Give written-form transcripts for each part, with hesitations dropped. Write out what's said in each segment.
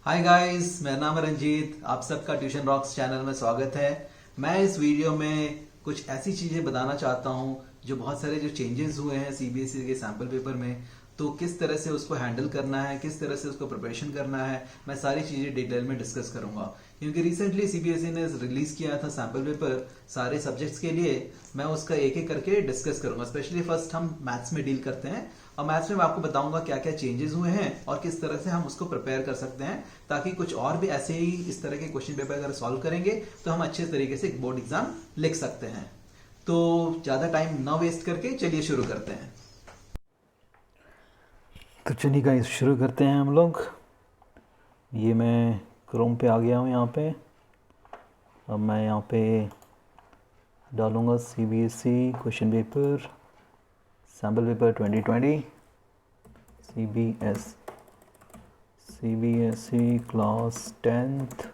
Hi guys, मेरा नाम है रंजीत। आप सबका ट्यूशन रॉक्स चैनल में स्वागत है। मैं इस वीडियो में कुछ ऐसी चीजें बताना चाहता हूं जो बहुत सारे जो चेंजेस हुए हैं सीबीएसई के सैम्पल पेपर में, तो किस तरह से उसको हैंडल करना है, किस तरह से उसको प्रिपरेशन करना है, मैं सारी चीजें डिटेल में डिस्कस करूंगा। क्योंकि रिसेंटली सीबीएसई ने रिलीज किया था सैम्पल पेपर सारे सब्जेक्ट्स के लिए। मैं उसका एक एक करके डिस्कस करूंगा। स्पेशली फर्स्ट हम मैथ्स में डील करते हैं और मैथ्स में मैं आपको बताऊंगा क्या क्या चेंजेस हुए हैं और किस तरह से हम उसको प्रिपेयर कर सकते हैं, ताकि कुछ और भी ऐसे ही इस तरह के क्वेश्चन पेपर अगर सॉल्व करेंगे तो हम अच्छे तरीके से एक बोर्ड एग्जाम लिख सकते हैं। तो ज्यादा टाइम ना वेस्ट करके चलिए शुरू करते हैं। तो चलिए गाइस शुरू करते हैं हम लोग। ये मैं क्रोम पे आ गया हूँ यहाँ पे। अब मैं यहाँ पे डालूँगा CBSE question paper sample paper 2020 CBSE class 10th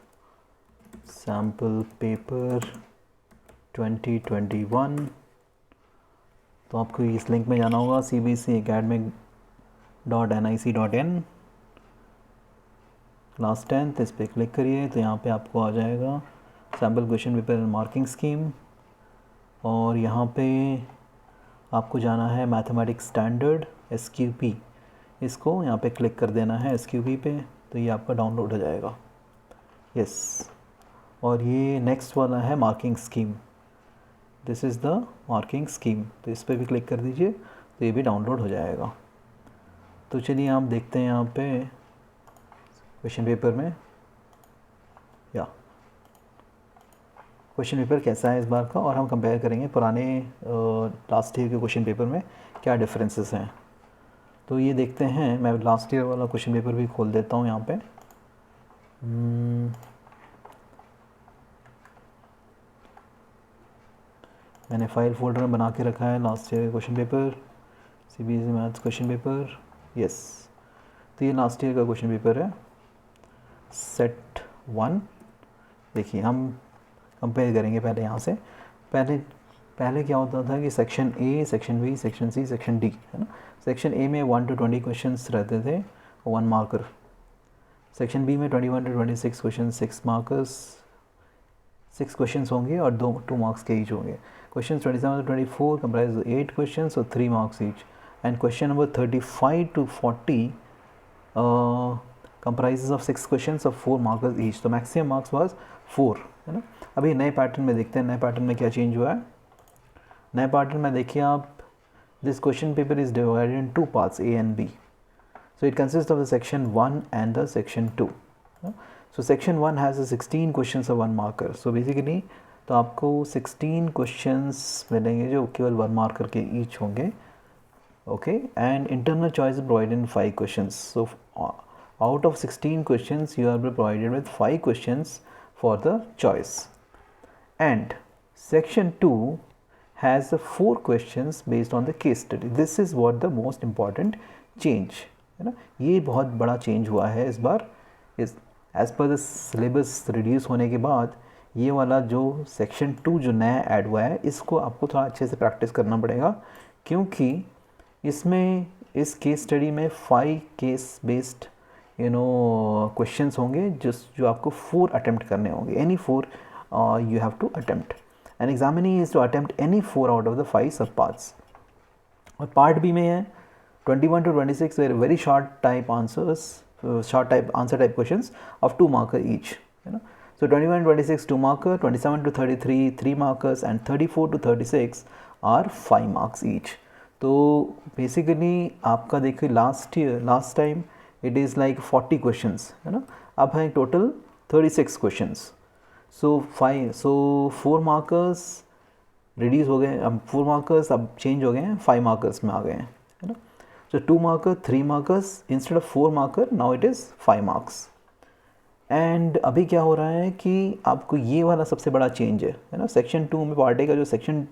sample paper 2021। तो आपको इस लिंक में जाना होगा cbseacademic.nic.in क्लास 10th। इस पर क्लिक करिए तो यहाँ पे आपको आ जाएगा sample question paper and marking scheme. और यहाँ पे आपको जाना है मैथमेटिक्स स्टैंडर्ड SQP, इसको यहाँ पे क्लिक कर देना है SQP पे, तो ये आपका डाउनलोड हो जाएगा। यस, और ये नेक्स्ट वाला है marking scheme. This is the marking scheme, तो इस पर भी क्लिक कर दीजिए तो ये भी डाउनलोड हो जाएगा। तो चलिए आप देखते हैं यहाँ पे क्वेश्चन पेपर में या क्वेश्चन पेपर कैसा है इस बार का, और हम कंपेयर करेंगे पुराने लास्ट ईयर के क्वेश्चन पेपर में क्या डिफरेंसेस हैं। तो ये देखते हैं, मैं लास्ट ईयर वाला क्वेश्चन पेपर भी खोल देता हूँ यहाँ पे। मैंने फाइल फोल्डर में बना के रखा है last year question paper, CBSE maths question paper. Yes, तो ये लास्ट ईयर का क्वेश्चन पेपर है, सेट 1। देखिए हम कंपेयर करेंगे पहले यहाँ से। पहले क्या होता था कि section A, section B, section C, section D, है ना। सेक्शन ए में 1 to 20 क्वेश्चंस रहते थे, 1 मार्कर। सेक्शन बी में 21 to 26 क्वेश्चन, 6 मार्कर्स, 6 क्वेश्चंस होंगे और 2 मार्क्स के ईच होंगे। क्वेश्चन 27 to 24 कंप्राइज 8 क्वेश्चंस और 3 marks each. And question number 35 to 40 comprises of 6 questions of 4 markers each, तो मैक्सिमम मार्क्स वाज 4, है ना। अभी नए पैटर्न में देखते हैं, नए पैटर्न में क्या चेंज हुआ है। नए पैटर्न में देखिए आप, this question paper is divided in 2 parts, A and B. So it consists of the section 1 and the section 2. So section 1 has a 16 questions of 1 marker. So basically तो आपको 16 questions मिलेंगे जो केवल 1 मार्कर के each होंगे। Okay, and internal choice provided in 5 questions. So out of 16 questions you are provided with 5 questions for the choice. And section 2 has 4 questions based on the case study. This is what the most important change, है ना। ये बहुत बड़ा change हुआ है इस बार। इस as per the syllabus reduce होने के बाद ये वाला जो सेक्शन 2 जो नया ऐड हुआ है, इसको आपको थोड़ा अच्छे से प्रैक्टिस करना पड़ेगा, क्योंकि इसमें इस केस स्टडी में 5 केस बेस्ड क्वेश्चंस होंगे जो आपको 4 अटेम्प्ट करने होंगे। Any 4 you have to attempt. An examinee is to attempt any 4 out of the 5 subparts. और पार्ट बी में है 21 to 26 very short type answers, answer type questions of 2 marker each, है ना। So 21 to 26 2 marker, 27 to 33 3 markers and 34 to 36 are 5 marks each. तो basically आपका देखिए last time it is like 40 questions, है ना। अब है टोटल 36 क्वेश्चंस। सो 4 मार्कर्स रिड्यूस हो गए, अब 4 मार्कर्स अब चेंज हो गए हैं, 5 मार्कर्स में आ गए हैं, है ना। सो 2 marker 3 markers instead of 4 marker, now it is 5 marks. And अभी क्या हो रहा है कि आपको ये वाला सबसे बड़ा चेंज है ना। सेक्शन 2 में पार्ट ए का जो सेक्शन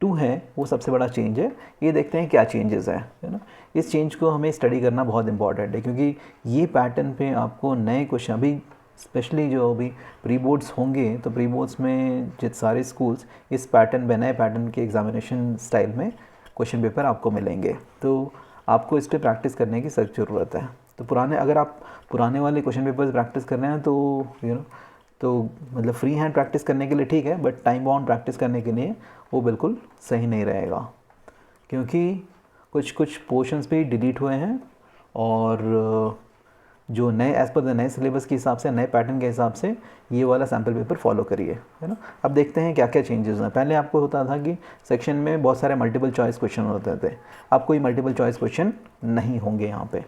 2 है वो सबसे बड़ा चेंज है। ये देखते हैं क्या चेंजेस है ना। इस चेंज को हमें स्टडी करना बहुत इंपॉर्टेंट है, क्योंकि ये पैटर्न पे आपको नए क्वेश्चन, अभी स्पेशली जो अभी प्री बोर्ड्स होंगे, तो प्री बोर्ड्स में जित सारे स्कूल्स इस पैटर्न में, नए पैटर्न के एग्जामिनेशन स्टाइल में क्वेश्चन पेपर आपको मिलेंगे, तो आपको इस पर प्रैक्टिस करने की सख्त ज़रूरत है। तो पुराने, अगर आप पुराने वाले क्वेश्चन पेपर्स प्रैक्टिस कर रहे हैं तो तो मतलब फ्री हैंड प्रैक्टिस करने के लिए ठीक है, बट टाइम बाउंड प्रैक्टिस करने के लिए वो बिल्कुल सही नहीं रहेगा, क्योंकि कुछ पोर्शंस भी डिलीट हुए हैं और जो नए एज़ पर द नए सिलेबस के हिसाब से, नए पैटर्न के हिसाब से ये वाला सैम्पल पेपर फॉलो करिए, है ना। अब देखते हैं क्या क्या चेंजेस हैं। पहले आपको होता था कि सेक्शन में बहुत सारे मल्टीपल चॉइस क्वेश्चन होते थे, अब कोई मल्टीपल चॉइस क्वेश्चन नहीं होंगे यहाँ पे।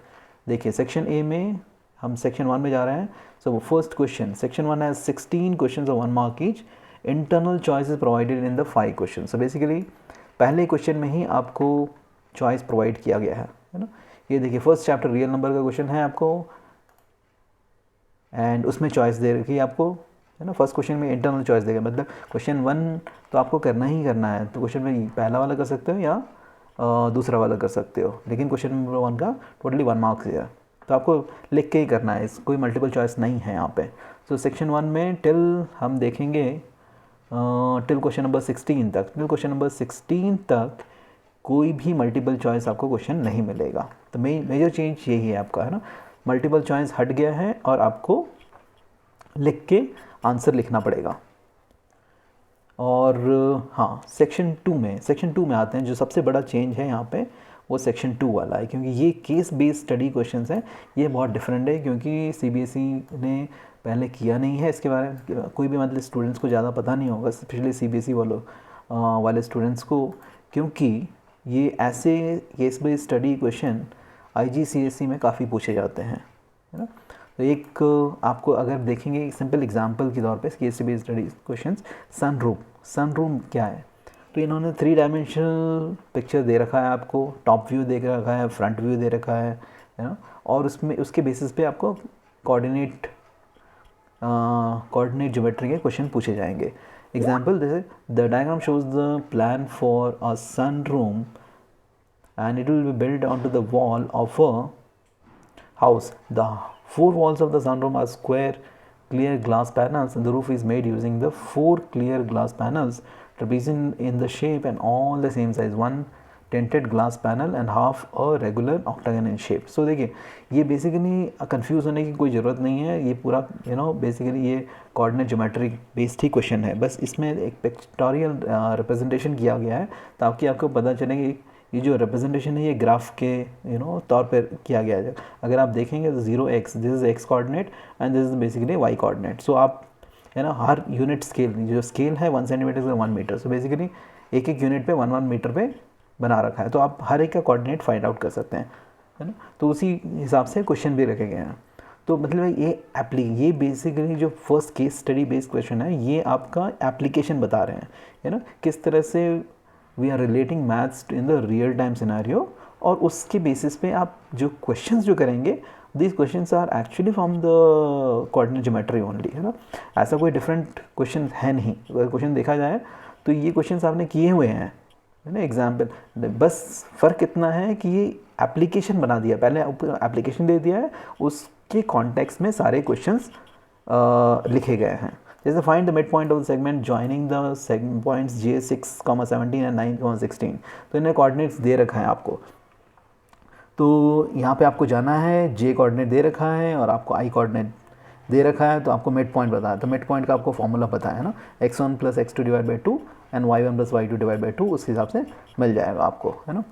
देखिए सेक्शन ए में हम सेक्शन 1 में जा रहे हैं। So first question, section 1 has 16 question of 1 mark each, internal choice is provided in the 5 question. So basically पहले क्वेश्चन में ही आपको चॉइस प्रोवाइड किया गया है ना। ये देखिए फर्स्ट चैप्टर रियल नंबर का क्वेश्चन है आपको, एंड उसमें चॉइस दे रखी है आपको, है ना। फर्स्ट क्वेश्चन में इंटरनल चॉइस देगा, मतलब क्वेश्चन 1 तो आपको करना ही करना है, तो क्वेश्चन में पहला वाला कर सकते हो या दूसरा वाला कर सकते हो, लेकिन क्वेश्चन नंबर 1 का टोटली 1 मार्क्स है, तो आपको लिख के ही करना है, कोई मल्टीपल चॉइस नहीं है यहाँ पे। तो सेक्शन 1 में टिल हम देखेंगे टिल क्वेश्चन नंबर 16 तक, टिल क्वेश्चन नंबर 16 तक कोई भी मल्टीपल चॉइस आपको क्वेश्चन नहीं मिलेगा। तो मेजर चेंज यही है आपका, है ना। मल्टीपल चॉइस हट गया है और आपको लिख के आंसर लिखना पड़ेगा। और हाँ, सेक्शन 2 में आते हैं। जो सबसे बड़ा चेंज है यहाँ पे वो सेक्शन 2 वाला है, क्योंकि ये केस बेस्ड स्टडी क्वेश्चंस हैं। ये बहुत डिफरेंट है, क्योंकि सीबीएसई ने पहले किया नहीं है इसके बारे में, कोई भी मतलब स्टूडेंट्स को ज़्यादा पता नहीं होगा, स्पेशली सीबीएसई वाले स्टूडेंट्स को, क्योंकि ये ऐसे case based study question IGCSE में काफ़ी पूछे जाते हैं, है ना। तो एक आपको अगर देखेंगे सिंपल एग्जांपल के तौर पे case based study questions, sunroom क्या है, तो इन्होंने 3 डायमेंशनल पिक्चर दे रखा है आपको, टॉप व्यू दे रखा है, फ्रंट व्यू दे रखा है ना, और उसमें उसके बेसिस पे आपको कोऑर्डिनेट ज्योमेट्री के क्वेश्चन पूछे जाएंगे। एग्जाम्पल जैसे the diagram shows the plan for a sun room and it will be built onto the wall of a house. The 4 walls of the sunroom are square clear glass panels, and the roof is made using the 4 clear glass panels trapezium in the shape and all the same size, 1 tinted glass panel and half a regular octagon in shape. So देखिए ये basically confuse होने की कोई ज़रूरत नहीं है, ये पूरा बेसिकली ये कोऑर्डिनेट ज्योमेट्री बेस्ड ही क्वेश्चन है, बस इसमें एक पिक्टोरियल रिप्रेजेंटेशन किया गया है ताकि आपको पता चले कि ये जो रिप्रेजेंटेशन है ये ग्राफ के तौर पर किया गया है। अगर आप देखेंगे तो 0x, this is x coordinate and this is basically y coordinate. So आप हर यूनिट स्केल, जो स्केल है 1 सेंटीमीटर से 1 मीटर, सो बेसिकली एक एक यूनिट पे 1 मीटर पे बना रखा है, तो आप हर एक का कोऑर्डिनेट फाइंड आउट कर सकते हैं, है ना। तो उसी हिसाब से क्वेश्चन भी रखे गए हैं। तो मतलब ये बेसिकली जो first case study based question है, ये आपका एप्लीकेशन बता रहे हैं, है ना, किस तरह से we are relating maths in the real time scenario, और उसके बेसिस पे आप जो क्वेश्चंस जो करेंगे, these questions are actually from the coordinate geometry only, है ना। ऐसा कोई डिफरेंट क्वेश्चन है नहीं। अगर क्वेश्चन देखा जाए तो ये क्वेश्चंस आपने किए हुए हैं, है ना, एग्जाम्पल, बस फ़र्क इतना है कि ये एप्लीकेशन बना दिया, पहले एप्लीकेशन दे दिया है, उसके कॉन्टेक्स्ट में सारे क्वेश्चंस लिखे गए हैं। जैसे find the mid point of the segment joining the segment points J6,17 and 9,16, तो इन्हें कोऑर्डिनेट्स दे रखा है आपको। तो यहाँ पे आपको जाना है, J कोऑर्डिनेट दे रखा है और आपको I कोऑर्डिनेट दे रखा है, तो आपको मिड पॉइंट बताया, तो मिड पॉइंट का आपको फॉर्मूला पता है ना, x1 + x2 / 2 and y1 + y2 / 2, उस हिसाब से मिल जाएगा आपको, है ना।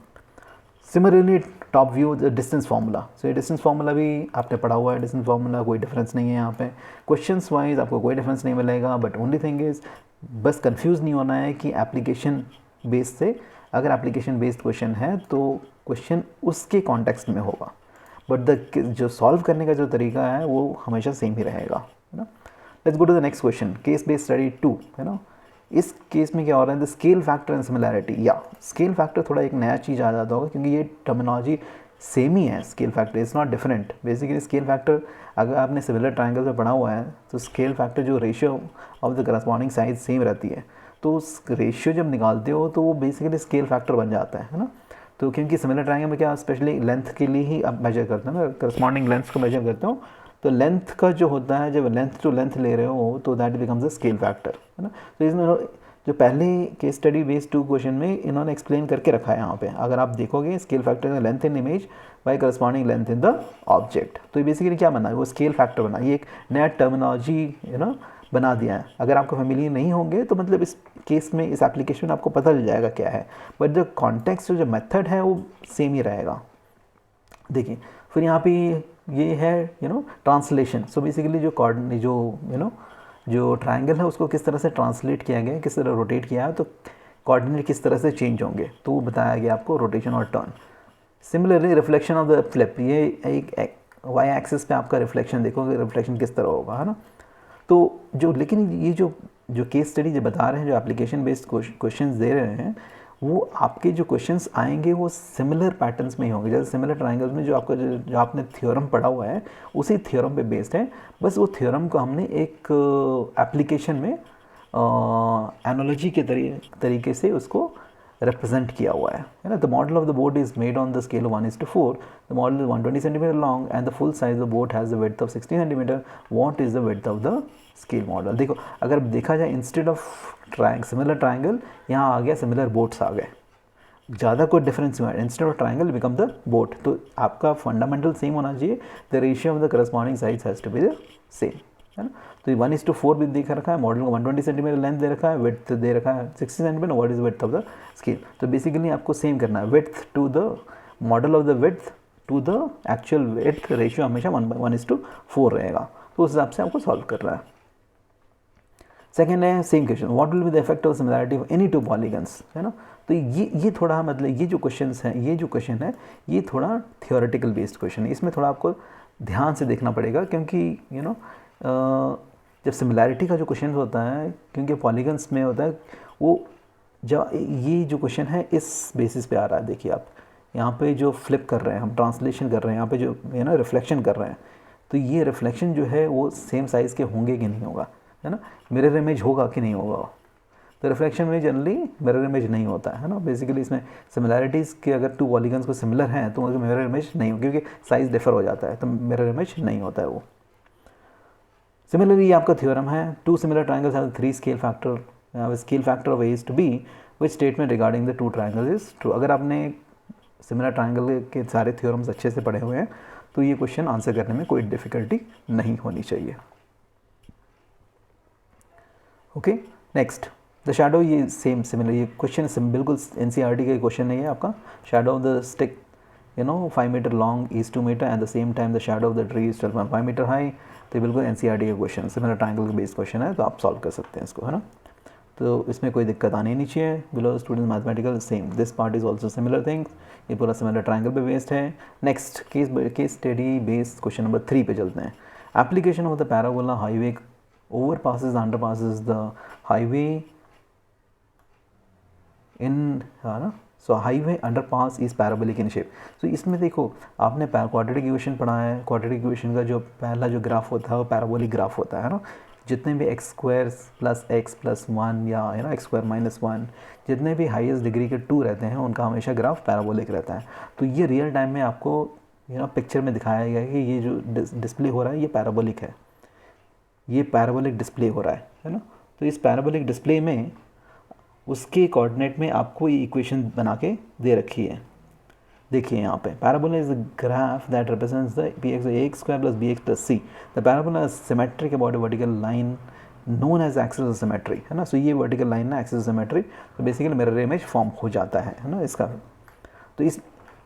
Similarly top view distance formula, so ये डिस्टेंस फार्मूला भी आपने पढ़ा हुआ है, डिस्टेंस फार्मूला कोई डिफरेंस नहीं है यहाँ पे, क्वेश्चंस वाइज आपको कोई डिफरेंस नहीं मिलेगा, बट ओनली थिंग इज़ बस कंफ्यूज नहीं होना है कि एप्लीकेशन बेस्ड से, अगर एप्लीकेशन बेस्ड क्वेश्चन है तो क्वेश्चन उसके कॉन्टेक्स्ट में होगा, बट जो सॉल्व करने का जो तरीका है वो हमेशा सेम ही रहेगा, है ना। Let's go to the next question, case based study 2, है ना। इस केस में क्या हो रहा है, the scale factor and similarity, या स्केल फैक्टर थोड़ा एक नया चीज़ आ जाता होगा, क्योंकि ये टर्मिनोलॉजी सेम ही है। Scale factor is not different. Basically scale factor अगर आपने सिमिलर ट्रायंगल में पढ़ा हुआ है तो स्केल फैक्टर जो ratio of the corresponding side same रहती है, तो उस रेशियो जब निकालते हो तो वो बेसिकली स्केल फैक्टर बन जाता है ना। तो क्योंकि सिमिलर ट्रायंगल में क्या स्पेशली लेंथ के लिए ही आप मेजर करते हो ना, करस्पॉन्डिंग लेंथ को मेजर करते हो, तो लेंथ का जो होता है, जब लेंथ टू लेंथ ले रहे हो तो that becomes a scale factor, है ना। तो इसमें जो पहले केस स्टडी बेस्ड 2 क्वेश्चन में इन्होंने एक्सप्लेन करके रखा है यहाँ पे, अगर आप देखोगे scale factor in length in image by corresponding length in the object. तो ये बेसिकली क्या बना है, वो स्केल फैक्टर बना, ये एक नया टर्मिनोलॉजी बना दिया है। अगर आपको फैमिली नहीं होंगे तो मतलब इस केस में, इस एप्लीकेशन में आपको पता चल जाएगा क्या है, बट जो कॉन्टेक्स्ट जो मेथड है वो सेम ही रहेगा। देखिए फिर यहाँ पे ये है ट्रांसलेशन। सो बेसिकली जो ट्रायंगल है उसको किस तरह से ट्रांसलेट किया गया है, किस तरह रोटेट किया है, तो कोऑर्डिनेट किस तरह से चेंज होंगे, तो वो बताया गया आपको रोटेशन और turn. Similarly reflection of the flip, ये एक वाई एक्सिस पे आपका रिफ्लेक्शन देखोगे, रिफ्लेक्शन किस तरह होगा, है ना। तो लेकिन ये जो केस स्टडी जो बता रहे हैं, जो एप्लीकेशन बेस्ड क्वेश्चंस दे रहे हैं, वो आपके जो क्वेश्चंस आएंगे वो सिमिलर पैटर्न्स में ही होंगे। जैसे सिमिलर ट्रायंगल्स में जो आपने थ्योरम पढ़ा हुआ है उसी थ्योरम पे बेस्ड है, बस वो थ्योरम को हमने एक एप्लीकेशन में एनालॉजी के तरीके से उसको represent किया हुआ है ना। The model of the boat is made on the scale of 1:4. The model is 120 cm long and the full size of the boat has the width of 60 cm. What is the width of the scale model? देखो अगर देखा जाए instead of similar triangle यहाँ आ गया similar boats आ गए, ज़्यादा कोई difference नहीं है। Instead of triangle become the boat, तो आपका फंडामेंटल सेम होना चाहिए। The ratio of the corresponding sides has to be the same, है ना। तो 1:4 भी दिखा रखा है, मॉडल को 120 सेंटीमीटर लेंथ दे रखा है, विड्थ दे रखा है 60 centimetre. What is width of the scale? तो बेसिकली आपको सेम करना है, width to the model of the width to the actual width ratio हमेशा 1:4 रहेगा। तो उस हिसाब से आपको सॉल्व करना है। सेकेंड है same question, what will be the effect of similarity of any 2 polygons, है ना। तो ये थोड़ा मतलब ये जो क्वेश्चन है ये थोड़ा थियोरेटिकल बेस्ड क्वेश्चन है। इसमें थोड़ा आपको ध्यान से देखना पड़ेगा, क्योंकि जब सिमिलैरिटी का जो क्वेश्चन होता है, क्योंकि पॉलीगन्स में होता है, वो जब ये जो क्वेश्चन है इस बेसिस पे आ रहा है। देखिए आप यहाँ पे जो फ्लिप कर रहे हैं, हम ट्रांसलेशन कर रहे हैं, यहाँ पे जो रिफ्लेक्शन कर रहे हैं, तो ये रिफ्लेक्शन जो है वो सेम साइज़ के होंगे कि नहीं होगा, है ना। मिरर इमेज होगा कि नहीं होगा, तो रिफ्लेक्शन में जनरली मिरर इमेज नहीं होता है ना। बेसिकली इसमें सिमिलैरिटीज़ के अगर 2 पॉलीगन्स को सिमिलर हैं तो मिरर इमेज नहीं हो, क्योंकि साइज़ डिफर हो जाता है, तो मिरर इमेज नहीं होता है वो। सिमिलरली आपका थ्योरम है, 2 similar triangles have 3 scale factor of A is to B, which statement regarding the 2 triangles is true। अगर आपने सिमिलर ट्रायंगल के सारे थ्योरम्स अच्छे से पढ़े हुए हैं तो ये क्वेश्चन आंसर करने में कोई डिफ़िकल्टी नहीं होनी चाहिए। ओके, नेक्स्ट द शैडो, ये सेम सिमिलर, ये क्वेश्चन बिल्कुल NCERT का क्वेश्चन नहीं है आपका। Shadow of the stick 5 metre long is 2 metre and the same time the shadow of the tree is 12.5 metre high. तो बिल्कुल NCERT का क्वेश्चन, सिमिलर ट्रायंगल का बेस्ड क्वेश्चन है, तो आप सॉल्व कर सकते हैं इसको, है ना। तो इसमें कोई दिक्कत आनी नहीं चाहिए। Below student mathematical same, this part is also similar things, ये पूरा सिमिलर ट्रायंगल पे बेस्ड है। Next case study based question number 3 पे चलते हैं। Application of the parabola highway over passes under passes the highway in, है ना। So highway under pass is parabolic in shape. तो इसमें देखो आपने क्वाड्रेटिक इक्वेशन पढ़ा है, क्वाड्रेटिक इक्वेशन का जो पहला जो ग्राफ होता है वो पैराबोलिक ग्राफ होता है ना। जितने भी x² + x + 1 या x² - 1 जितने भी हाईएस्ट डिग्री के 2 रहते हैं उनका हमेशा ग्राफ पैराबोलिक रहता है। तो ये रियल टाइम में आपको पिक्चर में दिखाया गया है कि ये जो डिस्प्ले हो रहा है ये पैराबोलिक है, ये पैराबोलिक डिस्प्ले हो रहा है ना। तो इस पैराबोलिक डिस्प्ले में उसके कोऑर्डिनेट में आपको ये इक्वेशन बना के दे रखी है। देखिए यहाँ पे parabola is the graph that represents the ax² + bx + c। The parabola is symmetric about a vertical line known as axis of symmetry, है ना। सो ये वर्टिकल लाइन ना एक्सिस ऑफ सिमेट्री, तो बेसिकली मिरर इमेज फॉर्म हो जाता है ना इसका। तो इस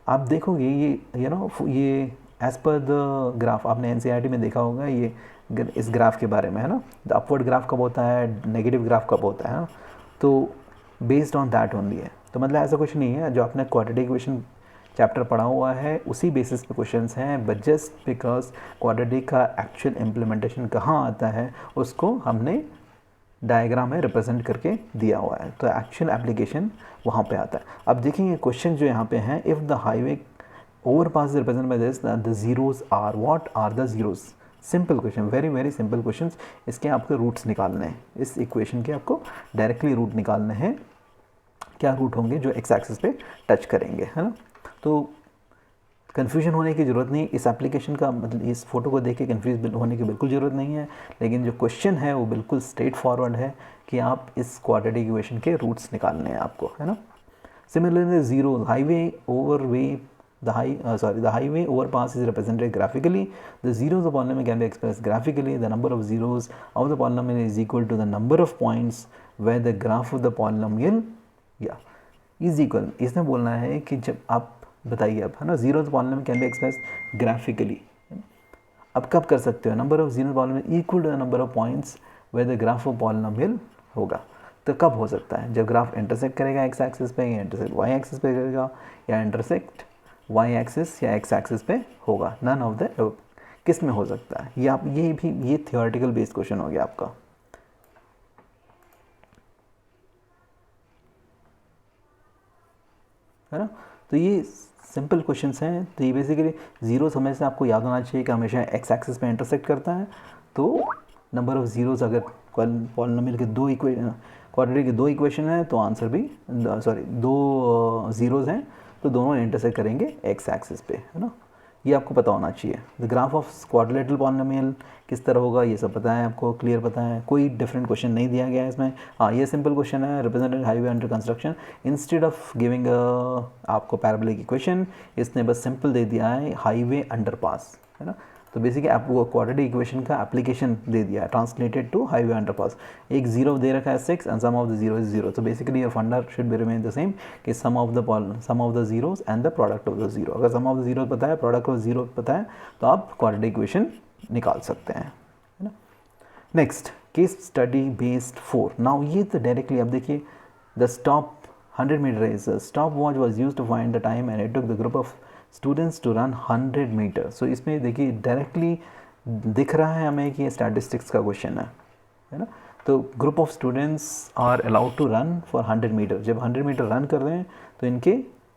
आप देखोगे ये एज पर द ग्राफ आपने NCERT में देखा होगा, ये इस ग्राफ के बारे में, है ना। द अपवर्ड ग्राफ कब होता है, नेगेटिव ग्राफ कब होता है ना। तो बेस्ड ऑन दैट ओनली है। तो मतलब ऐसा कुछ नहीं है, जो आपने क्वाड्रेटिक इक्वेशन चैप्टर पढ़ा हुआ है उसी बेसिस पे क्वेश्चंस हैं, बट जस्ट बिकॉज क्वाड्रेटिक का एक्चुअल इम्प्लीमेंटेशन कहाँ आता है उसको हमने डायग्राम में रिप्रेजेंट करके दिया हुआ है, तो एक्चुअल एप्लीकेशन वहाँ पे आता है। अब देखेंगे क्वेश्चन जो यहाँ पे हैं, if the highway over pass represent by this the zeros are, what are the zeros. Simple question, very very simple question. इसके आपको रूट्स निकालने हैं, इस इक्वेशन के आपको डायरेक्टली रूट निकालने हैं। क्या रूट होंगे जो एक्स एक्सिस पे टच करेंगे, है ना। तो कन्फ्यूजन होने की ज़रूरत नहीं, इस एप्लीकेशन का मतलब इस फोटो को देख के कन्फ्यूज होने की बिल्कुल ज़रूरत नहीं है, लेकिन जो क्वेश्चन है वो बिल्कुल स्ट्रेट फॉरवर्ड है कि आप इस क्वाड्रेटिक इक्वेशन के रूट्स निकालने हैं आपको, है ना। Similarly zero highway over way the highway overpass is represented graphically. The zeros of the polynomial can be expressed graphically. The number of zeros of the polynomial is equal to the number of points where the graph of the polynomial is equal. इसमें बोलना है कि जब आप बताइए अब, है ना, zero of polynomial can be express graphically. अब कब कर सकते हो, number of zero polynomial equal to the number of points where the graph of polynomial होगा। तो कब हो सकता है, जब ग्राफ इंटरसेक्ट करेगा एक्स एक्सिस पे, या इंटरसेक्ट वाई एक्सिस पे करेगा, या इंटरसेक्ट वाई एक्सिस या एक्स एक्सिस पे होगा। नन ऑफ द किस में हो सकता है, ये आप ये थियोरेटिकल बेस्ड क्वेश्चन हो गया आपका, है ना। तो ये सिंपल क्वेश्चंस हैं। तो ये बेसिकली जीरो समय से आपको याद होना चाहिए कि हमेशा एक्स एक्सिस पे इंटरसेक्ट करता है। तो नंबर ऑफ जीरोस अगर पॉलिनोमियल के क्वाड्रेटिक के दो इक्वेशन है तो आंसर भी दो जीरोस हैं तो दोनों इंटरसेक्ट करेंगे एक्स एक्सिस पे, है ना। ये आपको पता होना चाहिए। The graph of quadrilateral polynomial किस तरह होगा ये सब पता है आपको, क्लियर पता है, कोई डिफरेंट क्वेश्चन नहीं दिया गया है इसमें। हाँ, ये सिंपल क्वेश्चन है, represented highway under construction, instead of giving आपको पैराबोलिक इक्वेशन, इसने बस सिंपल दे दिया है हाईवे अंडरपास, है ना। तो बेसिकली आपको क्वाड्रेटिक इक्वेशन का एप्लीकेशन दे दिया है, ट्रांसलेटेड टू हाईवे अंडरपास। एक जीरो दे रखा है 6 and sum of the zero is 0। तो basically your funda should be remain the same कि sum of the zeros and the product of the zero. अगर सम ऑफ द जीरो पता है, product of zero पता है, तो आप quadratic equation निकाल सकते हैं, है ना। Next, case study based 4। Now ये तो डायरेक्टली अब देखिए, the stop 100 metre race, stop watch was use to find the time and it took the group of students to run 100 metre. So इसमें देखिए डायरेक्टली दिख रहा है हमें कि ये स्टैटिस्टिक्स का क्वेश्चन है ना। तो group of students are allowed to run for 100 metre. जब 100 मीटर रन कर रहे हैं तो इनके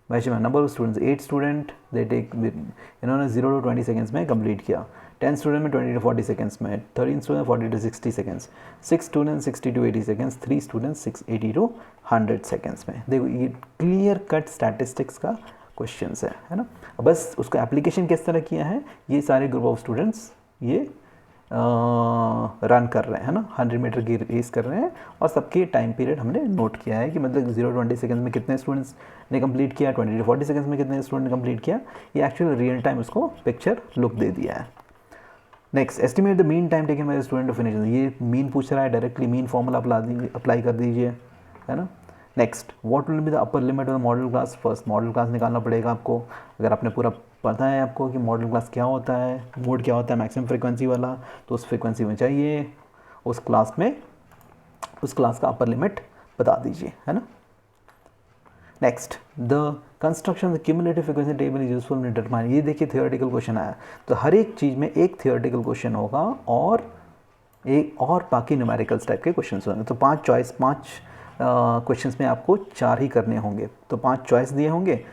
measurement, number of students 8 student they take, इन्होंने 0 to 20 सेकेंड्स में कंप्लीट किया, 10 स्टूडेंट में 20 to 40 सेकेंड्स में, 13 student 40 to 60 seconds, 6 student 60 to 80 seconds, 3 student 680 to 100 seconds में। देखो ये क्लियर कट स्टैटिस्टिक्स का क्वेश्चंस है ना। बस उसका एप्लीकेशन किस तरह किया है, ये सारे ग्रुप ऑफ स्टूडेंट्स ये रन कर रहे हैं, है ना, 100 मीटर की रेस कर रहे हैं, और सबके टाइम पीरियड हमने नोट किया है कि मतलब 0 to 20 सेकेंड्स में कितने स्टूडेंट्स ने कंप्लीट किया, 20 to 40 सेकेंड्स में कितने स्टूडेंट ने कंप्लीट किया। ये एक्चुअली रियल टाइम उसको पिक्चर लुक दे दिया है। Next, estimate the mean time taken by the student to finish. ये मीन पूछ रहा है, डायरेक्टली मीन फॉर्मूला अप्लाई कर दीजिए, है ना। Next, what will be the upper limit of the model class. First model class निकालना पड़ेगा आपको। अगर आपने पूरा पता है आपको कि मॉडल क्लास क्या होता है, मोड क्या होता है मैक्सिमम फ्रीक्वेंसी वाला, तो उस फ्रीक्वेंसी में चाहिए, उस क्लास में उस क्लास का अपर लिमिट बता दीजिए, है ना। Next, the construction the cumulative frequency table is useful in determine. ये देखिए थियोरेटिकल क्वेश्चन आया, तो हर एक चीज़ में एक थियोरेटिकल क्वेश्चन होगा और बाकी न्यूमेरिकल्स टाइप के क्वेश्चन होंगे। तो 5 क्वेश्चंस में आपको 4 ही करने होंगे, तो 5 चॉइस दिए होंगे,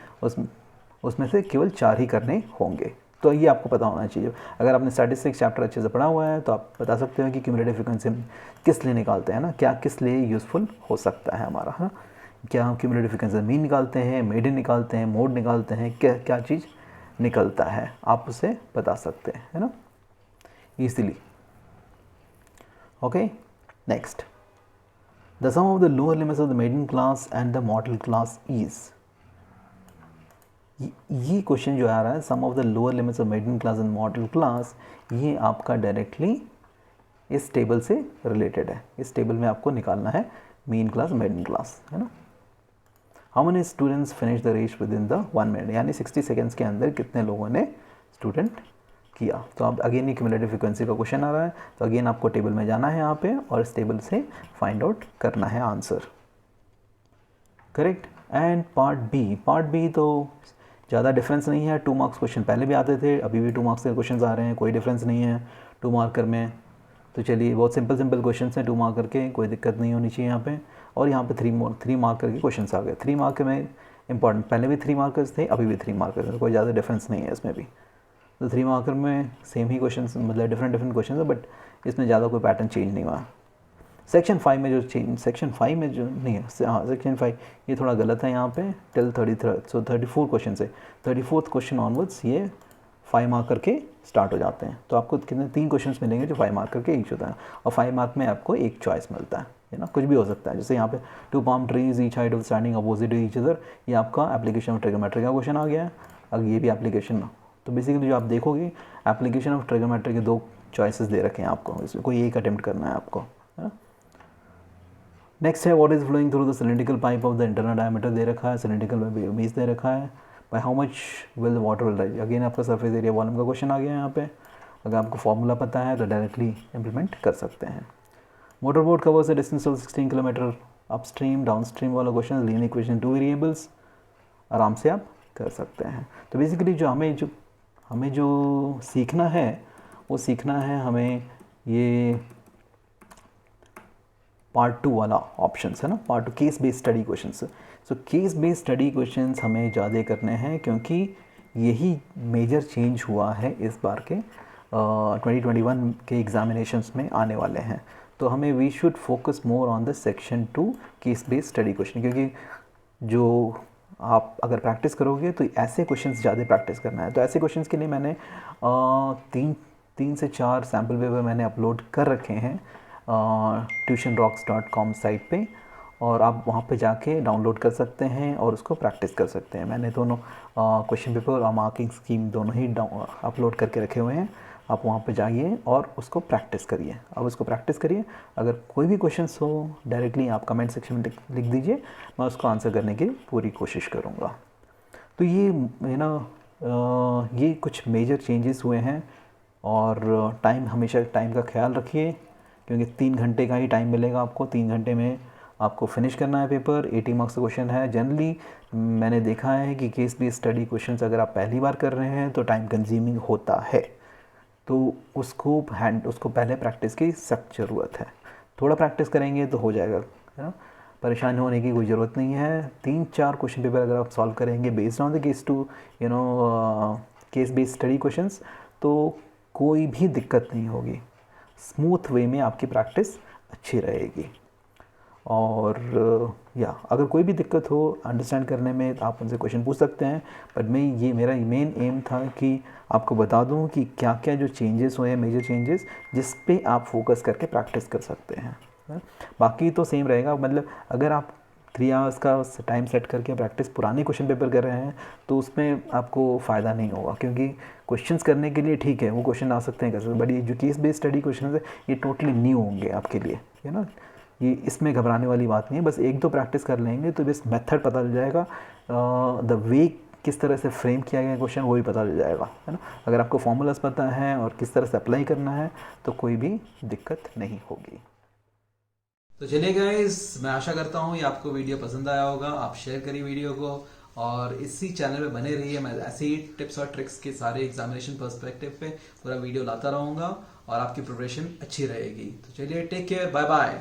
उसमें से केवल 4 ही करने होंगे। तो ये आपको पता होना चाहिए। अगर आपने स्टैटिस्टिक्स चैप्टर अच्छे से पढ़ा हुआ है तो आप बता सकते हो कि क्यूमुलेटिव फ्रीक्वेंसी किस लिए निकालते हैं ना, क्या किस लिए यूज़फुल हो सकता है हमारा, है ना। क्या हम क्यूमुलेटिव फ्रीक्वेंसी मीन निकालते हैं, मेडियन निकालते हैं, मोड निकालते हैं, क्या चीज़ निकलता है, आप उसे बता सकते हैं, है ना, easily. Okay, next, the sum of the lower limits of the maiden class and the model class is। ये क्वेश्चन जो आ रहा है, sum of the lower limits of median class and modal class, ये आपका डायरेक्टली इस table से related है। इस टेबल में आपको निकालना है मीन क्लास, मेडियन क्लास, है ना। How many students finish the race within the 1 minute, यानी 60 सेकेंड्स के अंदर कितने लोगों ने स्टूडेंट किया। तो अब अगेन ये क्यूमुलेटिव फ्रीक्वेंसी का क्वेश्चन आ रहा है, तो अगेन आपको टेबल में जाना है यहाँ पे और इस टेबल से फाइंड आउट करना है answer, correct. And part B तो ज़्यादा डिफरेंस नहीं है, 2 मार्क्स क्वेश्चन पहले भी आते थे, अभी भी 2 मार्क्स के क्वेश्चन आ रहे हैं, कोई डिफरेंस नहीं है 2 मार्कर में। तो चलिए, बहुत सिंपल क्वेश्चन हैं 2 मार्कर के, कोई दिक्कत नहीं होनी चाहिए यहाँ पे। और यहाँ पे 3 मार्कर के क्वेश्चन आ गए। 3 मार्कर में इंपॉर्टेंट, पहले भी 3 मार्कर्स थे, अभी भी 3 मार्कर्स हैं, कोई ज़्यादा डिफरेंस नहीं है इसमें भी। तो 3 मार्कर में सेम ही क्वेश्चन, मतलब डिफरेंट क्वेश्चन है, बट इसमें ज़्यादा कोई पैटर्न चेंज नहीं हुआ। सेक्शन 5 में जो चेंज, सेक्शन 5 में जो नहीं है, हाँ सेक्शन 5 ये थोड़ा गलत है यहाँ पे, टिल 33, सो 34 क्वेश्चन से 34th क्वेश्चन ऑनवर्ड्स ये 5 मार्क करके स्टार्ट हो जाते हैं। तो आपको कितने 3 क्वेश्चंस मिलेंगे जो 5 मार्क करके ईच होता है, और 5 मार्क में आपको एक चॉइस मिलता है ना, कुछ भी हो सकता है। जैसे यहाँ पे 2 palm trees each height of standing opposite to each other, ये आपका एप्लीकेशन ऑफ ट्रिगोमेट्री का क्वेश्चन आ गया है। अगर ये भी एप्लीकेशन, तो बेसिकली जो आप देखोगे एप्लीकेशन ऑफ ट्रिगोमेट्री के 2 चॉइसेस दे रखे हैं आपको, इसमें कोई एक अटेम्प्ट करना है आपको, है ना। नेक्स्ट है what is flowing through the cylindrical pipe of the internal diameter दे रखा है, सिलेंड्रिकल बेस दे रखा है, by how much will water will rise, again आपका सरफेस एरिया वॉल्यूम का क्वेश्चन आ गया है यहाँ पे। अगर आपको फॉर्मूला पता है तो डायरेक्टली इम्प्लीमेंट कर सकते हैं। Motor boat covers a distance of 16 kilometre upstream, downstream वाला क्वेश्चन, लीनियर इक्वेशन 2 वेरिएबल्स आराम से आप कर सकते हैं। तो बेसिकली जो हमें जो सीखना है वो सीखना है हमें ये पार्ट 2 वाला ऑप्शंस है ना, part 2 case based study questions. So case based study questions हमें ज़्यादा करने हैं क्योंकि यही मेजर चेंज हुआ है इस बार के 2021 के एग्जामिनेशंस में आने वाले हैं। तो हमें we should focus more on the section 2 case based study question, क्योंकि जो आप अगर प्रैक्टिस करोगे तो ऐसे क्वेश्चंस ज़्यादा प्रैक्टिस करना है। तो ऐसे क्वेश्चंस के लिए मैंने 3 से 4 सैम्पल पेपर मैंने अपलोड कर रखे हैं tuitionrocks.com साइट पे, और आप वहाँ पे जाके डाउनलोड कर सकते हैं और उसको प्रैक्टिस कर सकते हैं। मैंने दोनों क्वेश्चन पेपर और मार्किंग स्कीम दोनों ही अपलोड करके रखे हुए हैं। आप वहाँ पे जाइए और उसको प्रैक्टिस करिए। अब उसको प्रैक्टिस करिए, अगर कोई भी क्वेश्चंस हो डायरेक्टली आप कमेंट सेक्शन में लिख दीजिए, मैं उसको आंसर करने की पूरी कोशिश करूँगा। तो ये है ना, ये कुछ मेजर चेंजेस हुए हैं, और हमेशा टाइम का ख्याल रखिए, क्योंकि 3 घंटे का ही टाइम मिलेगा आपको। 3 घंटे में आपको फिनिश करना है पेपर। 80 मार्क्स का क्वेश्चन है। जनरली मैंने देखा है कि केस बेस्ड स्टडी क्वेश्चंस अगर आप पहली बार कर रहे हैं तो टाइम कंज्यूमिंग होता है, तो उसको पहले प्रैक्टिस की सख्त ज़रूरत है। थोड़ा प्रैक्टिस करेंगे तो हो जाएगा, है ना, परेशान होने की कोई ज़रूरत नहीं है। 3-4 क्वेश्चन पेपर अगर आप सॉल्व करेंगे based on the case based study questions, तो कोई भी दिक्कत नहीं होगी। स्मूथ वे में आपकी प्रैक्टिस अच्छी रहेगी। और अगर कोई भी दिक्कत हो अंडरस्टैंड करने में आप उनसे क्वेश्चन पूछ सकते हैं। बट मेरा मेन एम था कि आपको बता दूं कि क्या क्या जो चेंजेस हुए हैं, मेजर चेंजेस, जिस पे आप फोकस करके प्रैक्टिस कर सकते हैं। बाकी तो सेम रहेगा। मतलब अगर आप 3 आवर्स का टाइम सेट करके प्रैक्टिस पुराने क्वेश्चन पेपर कर रहे हैं तो उसमें आपको फ़ायदा नहीं होगा, क्योंकि क्वेश्चंस करने के लिए ठीक है वो क्वेश्चन आ सकते हैं कैसे, बट ये जो केस बेस्ड स्टडी क्वेश्चन है ये टोटली न्यू होंगे आपके लिए, है ना। ये इसमें घबराने वाली बात नहीं है। बस 1-2 प्रैक्टिस कर लेंगे तो बस मेथड पता चल जाएगा, द वे किस तरह से फ्रेम किया गया क्वेश्चन वो भी पता चल जाएगा, है ना। अगर आपको फॉर्मूलाज पता है और किस तरह से अप्लाई करना है तो कोई भी दिक्कत नहीं होगी। तो चलिए गाइस, मैं आशा करता हूँ ये आपको वीडियो पसंद आया होगा। आप शेयर करिए वीडियो को और इसी चैनल पे बने रहिए। मैं ऐसे ही टिप्स और ट्रिक्स के सारे एग्जामिनेशन पर्सपेक्टिव पे पूरा वीडियो लाता रहूँगा और आपकी प्रिपरेशन अच्छी रहेगी। तो चलिए, टेक केयर, बाय बाय।